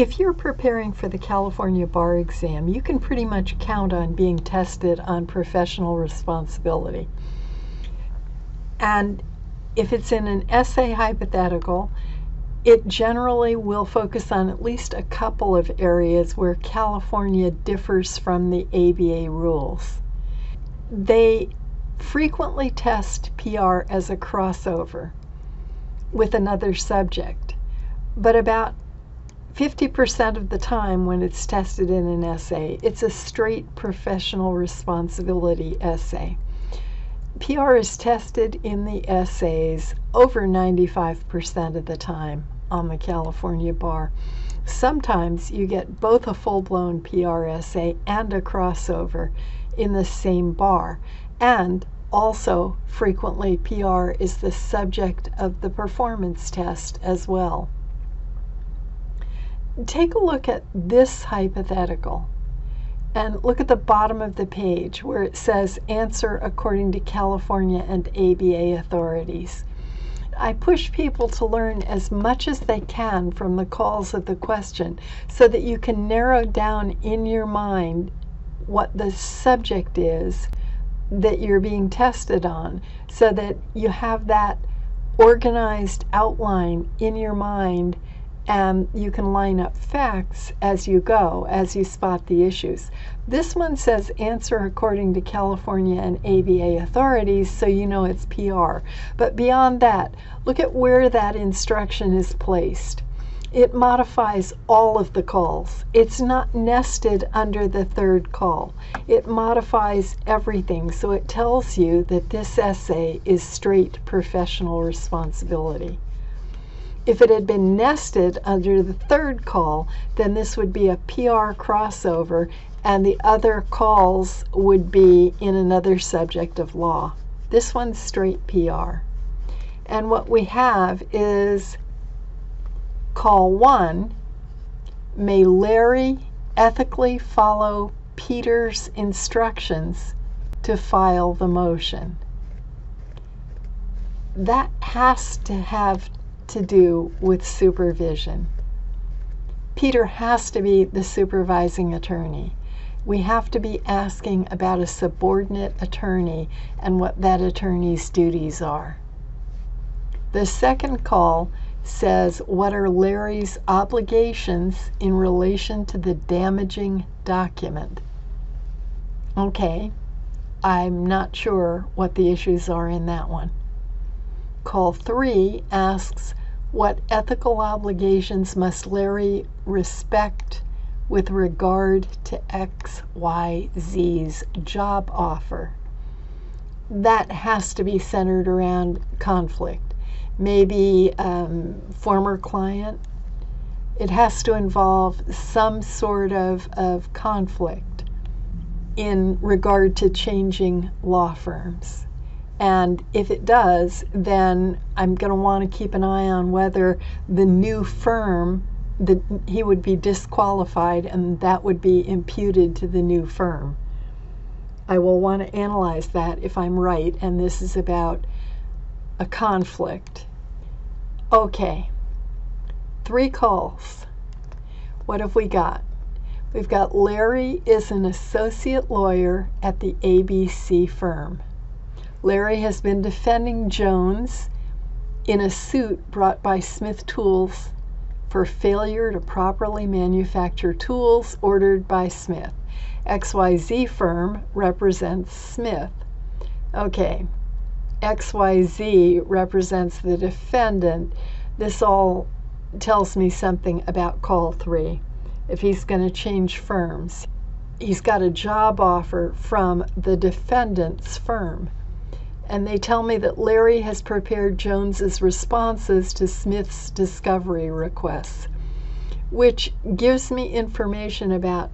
If you're preparing for the California bar exam, you can pretty much count on being tested on professional responsibility. And if it's in an essay hypothetical, it generally will focus on at least a couple of areas where California differs from the ABA rules. They frequently test PR as a crossover with another subject, but about 50% of the time when it's tested in an essay, it's a straight professional responsibility essay. PR is tested in the essays over 95% of the time on the California bar. Sometimes you get both a full-blown PR essay and a crossover in the same bar, and also frequently PR is the subject of the performance test as well. Take a look at this hypothetical and look at the bottom of the page where it says answer according to California and ABA authorities. I push people to learn as much as they can from the calls of the question so that you can narrow down in your mind what the subject is that you're being tested on, so that you have that organized outline in your mind and you can line up facts as you go, as you spot the issues. This one says answer according to California and ABA authorities, so you know it's PR. But beyond that, look at where that instruction is placed. It modifies all of the calls. It's not nested under the third call. It modifies everything, so it tells you that this essay is straight professional responsibility. If it had been nested under the third call, then this would be a PR crossover, and the other calls would be in another subject of law. This one's straight PR. And what we have is Call 1, may Larry ethically follow Peter's instructions to file the motion? That has to have to do with supervision. Peter has to be the supervising attorney. We have to be asking about a subordinate attorney and what that attorney's duties are. The second call says, what are Larry's obligations in relation to the damaging document? Okay, I'm not sure what the issues are in that one. Call 3 asks, what ethical obligations must Larry respect with regard to XYZ's job offer? That has to be centered around conflict. Maybe former client. It has to involve some sort of conflict in regard to changing law firms. And if it does, then I'm going to want to keep an eye on whether the new firm, that he would be disqualified and that would be imputed to the new firm. I will want to analyze that if I'm right, and this is about a conflict. Okay, 3 calls. What have we got? We've got Larry is an associate lawyer at the ABC firm. Larry has been defending Jones in a suit brought by Smith Tools for failure to properly manufacture tools ordered by Smith. XYZ firm represents Smith. Okay, XYZ represents the defendant. This all tells me something about call 3. If he's going to change firms, he's got a job offer from the defendant's firm. And they tell me that Larry has prepared Jones's responses to Smith's discovery requests, which gives me information about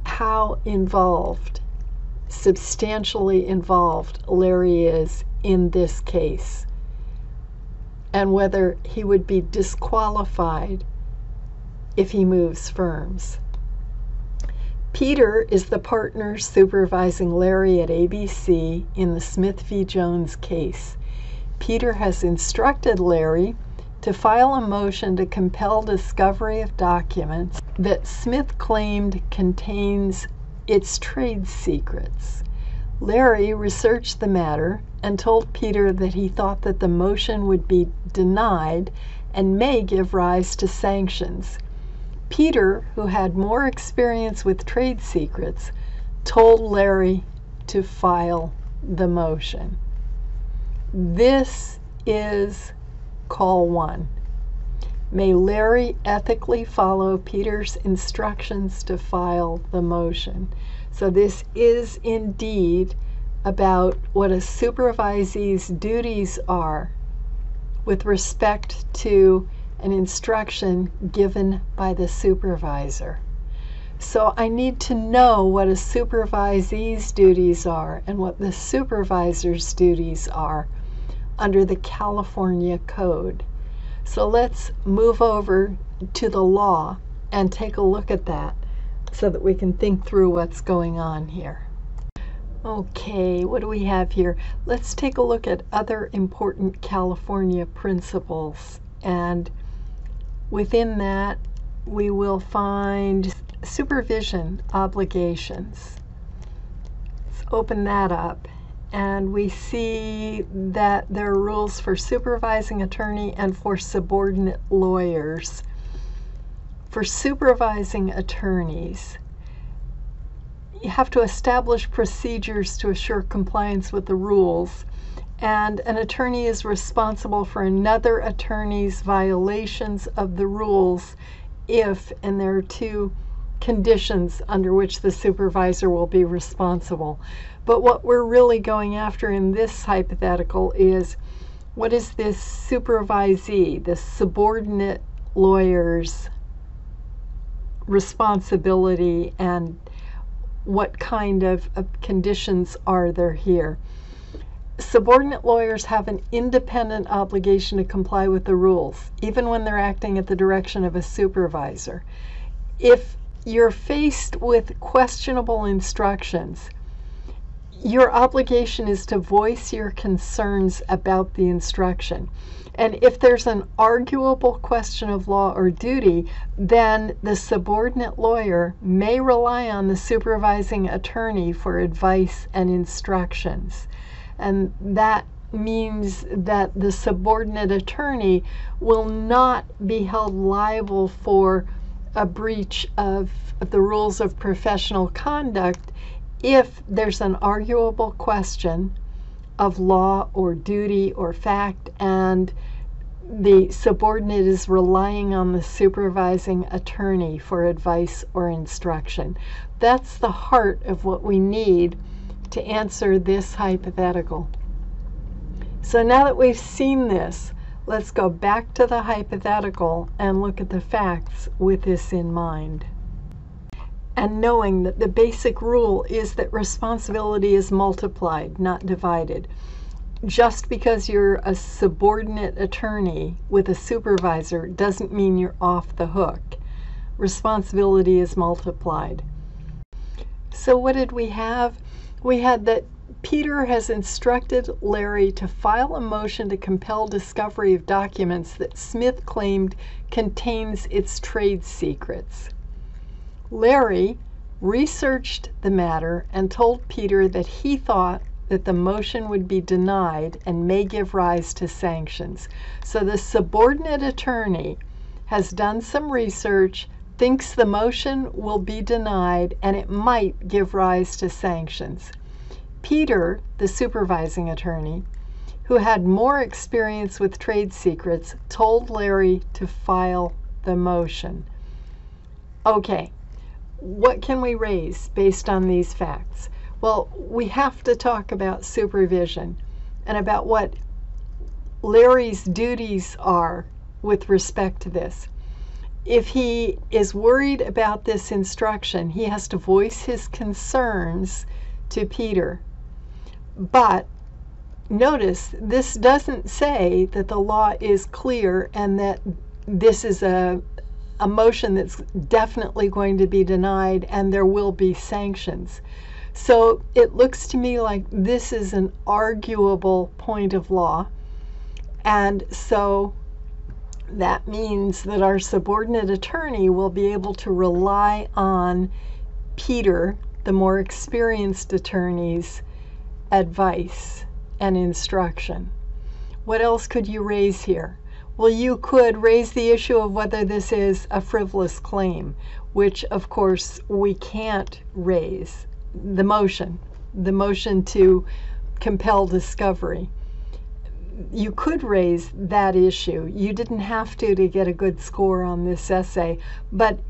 how involved, substantially involved, Larry is in this case, and whether he would be disqualified if he moves firms. Peter is the partner supervising Larry at ABC in the Smith v. Jones case. Peter has instructed Larry to file a motion to compel discovery of documents that Smith claimed contains its trade secrets. Larry researched the matter and told Peter that he thought that the motion would be denied and may give rise to sanctions. Peter, who had more experience with trade secrets, told Larry to file the motion. This is call 1. May Larry ethically follow Peter's instructions to file the motion. So this is indeed about what a supervisee's duties are with respect to an instruction given by the supervisor. So I need to know what a supervisee's duties are and what the supervisor's duties are under the California Code. So let's move over to the law and take a look at that so that we can think through what's going on here. Okay, what do we have here? Let's take a look at other important California principles, and within that we will find supervision obligations. Let's open that up, and we see that there are rules for supervising attorney and for subordinate lawyers. For supervising attorneys, you have to establish procedures to assure compliance with the rules, and an attorney is responsible for another attorney's violations of the rules if, and there are two conditions under which the supervisor will be responsible. But what we're really going after in this hypothetical is, what is this supervisee, the subordinate lawyer's responsibility, and what kind of conditions are there here? Subordinate lawyers have an independent obligation to comply with the rules, even when they're acting at the direction of a supervisor. If you're faced with questionable instructions, your obligation is to voice your concerns about the instruction. And if there's an arguable question of law or duty, then the subordinate lawyer may rely on the supervising attorney for advice and instructions. And that means that the subordinate attorney will not be held liable for a breach of the rules of professional conduct if there's an arguable question of law or duty or fact and the subordinate is relying on the supervising attorney for advice or instruction. That's the heart of what we need to answer this hypothetical. So now that we've seen this, let's go back to the hypothetical and look at the facts with this in mind. And knowing that the basic rule is that responsibility is multiplied, not divided. Just because you're a subordinate attorney with a supervisor doesn't mean you're off the hook. Responsibility is multiplied. So what did we have? We had that Peter has instructed Larry to file a motion to compel discovery of documents that Smith claimed contains its trade secrets. Larry researched the matter and told Peter that he thought that the motion would be denied and may give rise to sanctions. So the subordinate attorney has done some research, thinks the motion will be denied, and it might give rise to sanctions. Peter, the supervising attorney, who had more experience with trade secrets, told Larry to file the motion. Okay, what can we raise based on these facts? Well, we have to talk about supervision and about what Larry's duties are with respect to this. If he is worried about this instruction, he has to voice his concerns to Peter. But notice, this doesn't say that the law is clear and that this is a motion that's definitely going to be denied and there will be sanctions. So it looks to me like this is an arguable point of law. And so That means that our subordinate attorney will be able to rely on Peter, the more experienced attorney's advice and instruction. What else could you raise here? Well, you could raise the issue of whether this is a frivolous claim, which of course we can't raise. The motion to compel discovery. You could raise that issue. You didn't have to get a good score on this essay, but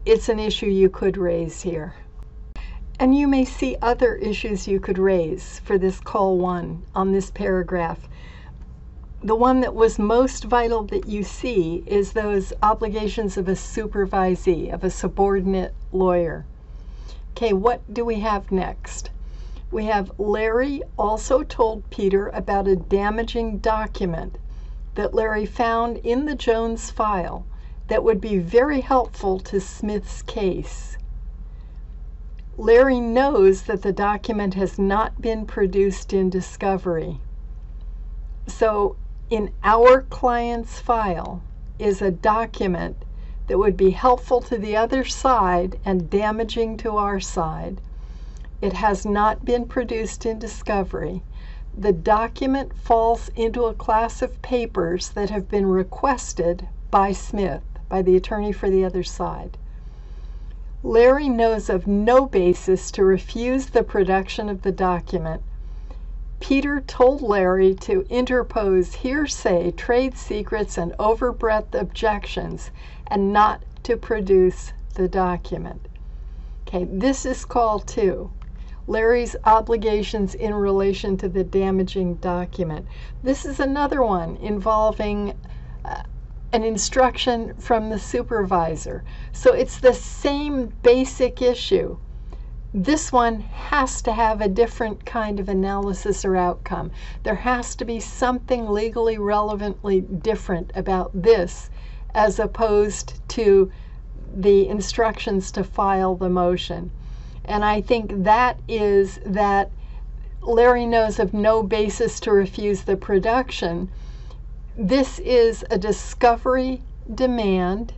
it's an issue you could raise here. And you may see other issues you could raise for this call 1 on this paragraph. The one that was most vital that you see is those obligations of a supervisee, of a subordinate lawyer. Okay, what do we have next? We have Larry also told Peter about a damaging document that Larry found in the Jones file that would be very helpful to Smith's case. Larry knows that the document has not been produced in discovery. So in our client's file is a document that would be helpful to the other side and damaging to our side. It has not been produced in discovery. The document falls into a class of papers that have been requested by Smith, by the attorney for the other side. Larry knows of no basis to refuse the production of the document. Peter told Larry to interpose hearsay, trade secrets, and overbreadth objections, and not to produce the document. Okay, this is call 2. Larry's obligations in relation to the damaging document. This is another one involving an instruction from the supervisor. So it's the same basic issue. This one has to have a different kind of analysis or outcome. There has to be something legally relevantly different about this as opposed to the instructions to file the motion. And I think that is that Larry knows of no basis to refuse the production. This is a discovery demand,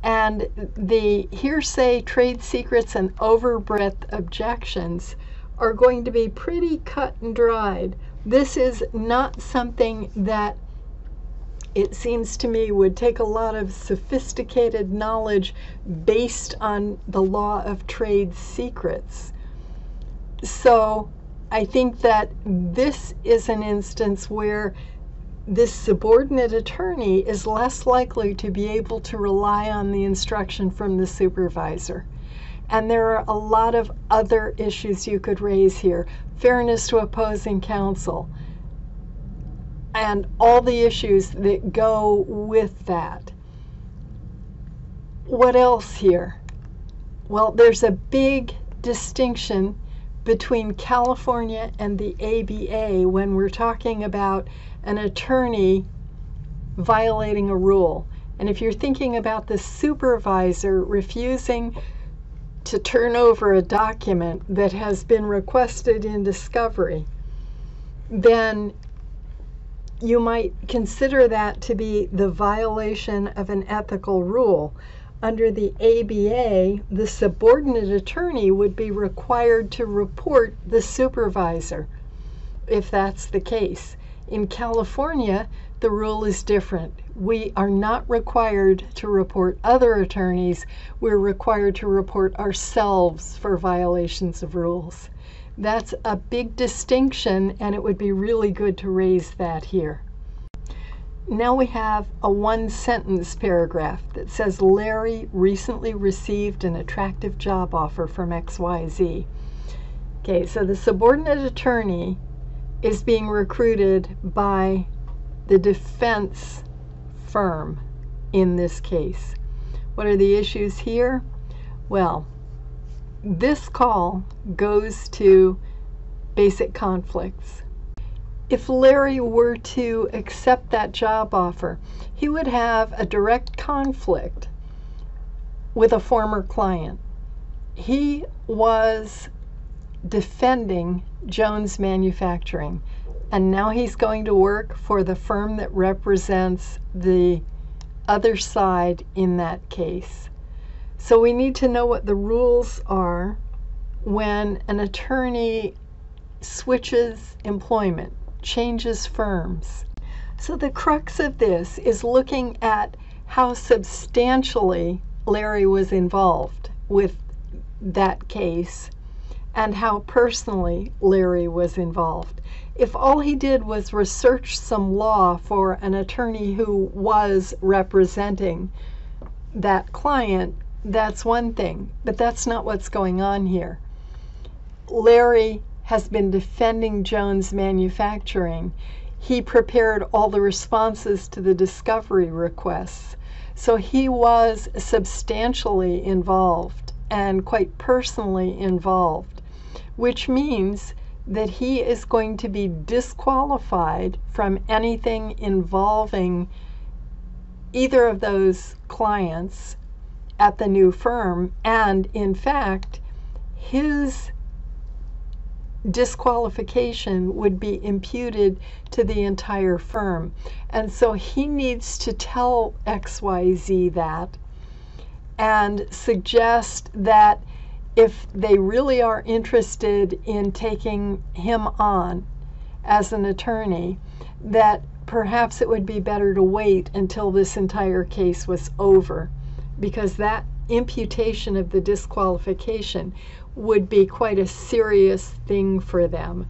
and the hearsay, trade secrets, and overbreadth objections are going to be pretty cut and dried. This is not something that it seems to me would take a lot of sophisticated knowledge based on the law of trade secrets. So I think that this is an instance where this subordinate attorney is less likely to be able to rely on the instruction from the supervisor. And there are a lot of other issues you could raise here. Fairness to opposing counsel, and all the issues that go with that. What else here? Well, there's a big distinction between California and the ABA when we're talking about an attorney violating a rule. And if you're thinking about the supervisor refusing to turn over a document that has been requested in discovery, then you might consider that to be the violation of an ethical rule. Under the ABA, the subordinate attorney would be required to report the supervisor, if that's the case. In California, the rule is different. We are not required to report other attorneys. We're required to report ourselves for violations of rules. That's a big distinction, and it would be really good to raise that here. Now we have a one-sentence paragraph that says Larry recently received an attractive job offer from XYZ. Okay, so the subordinate attorney is being recruited by the defense firm in this case. What are the issues here? Well, this call goes to basic conflicts. If Larry were to accept that job offer, he would have a direct conflict with a former client. He was defending Jones Manufacturing, and now he's going to work for the firm that represents the other side in that case. So we need to know what the rules are when an attorney switches employment, changes firms. So the crux of this is looking at how substantially Larry was involved with that case and how personally Larry was involved. If all he did was research some law for an attorney who was representing that client, that's one thing, but that's not what's going on here. Larry has been defending Jones Manufacturing. He prepared all the responses to the discovery requests. So he was substantially involved and quite personally involved, which means that he is going to be disqualified from anything involving either of those clients at the new firm. And in fact, his disqualification would be imputed to the entire firm. And so he needs to tell XYZ that and suggest that if they really are interested in taking him on as an attorney, that perhaps it would be better to wait until this entire case was over, because that imputation of the disqualification would be quite a serious thing for them.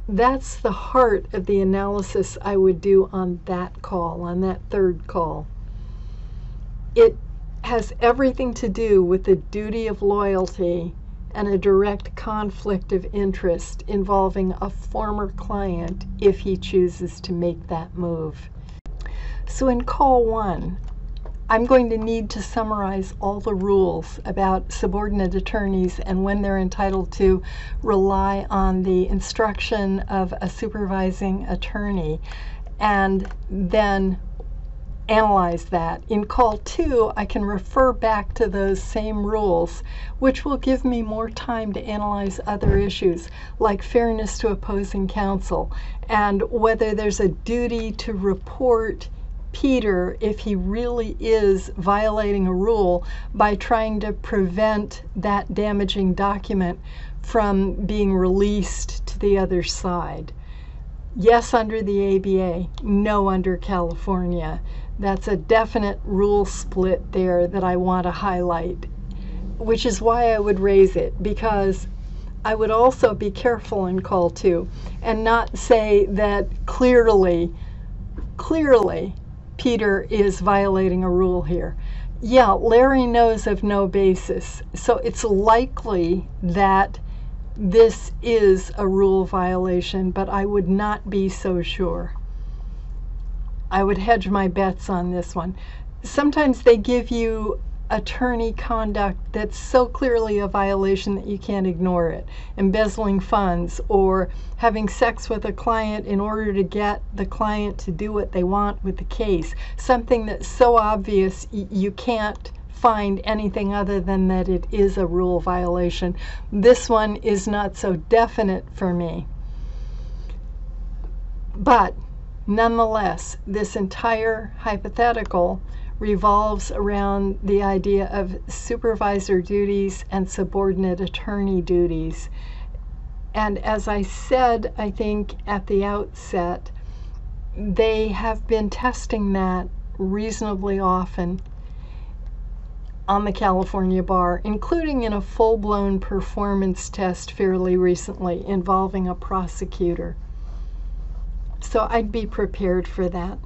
That's the heart of the analysis I would do on that call, on that third call. It has everything to do with the duty of loyalty and a direct conflict of interest involving a former client if he chooses to make that move. So in call 1, I'm going to need to summarize all the rules about subordinate attorneys and when they're entitled to rely on the instruction of a supervising attorney, and then analyze that. In call 2, I can refer back to those same rules, which will give me more time to analyze other issues like fairness to opposing counsel and whether there's a duty to report Peter if he really is violating a rule by trying to prevent that damaging document from being released to the other side. Yes, under the ABA, no under California. That's a definite rule split there that I want to highlight, which is why I would raise it, because I would also be careful in call 2 and not say that clearly Peter is violating a rule here. Yeah, Larry knows of no basis, so it's likely that this is a rule violation, but I would not be so sure. I would hedge my bets on this one. Sometimes they give you attorney conduct that's so clearly a violation that you can't ignore it. Embezzling funds or having sex with a client in order to get the client to do what they want with the case. Something that's so obvious you can't find anything other than that it is a rule violation. This one is not so definite for me. But nonetheless, this entire hypothetical revolves around the idea of supervisor duties and subordinate attorney duties. And as I said, I think at the outset, they have been testing that reasonably often on the California bar, including in a full-blown performance test fairly recently involving a prosecutor. So I'd be prepared for that.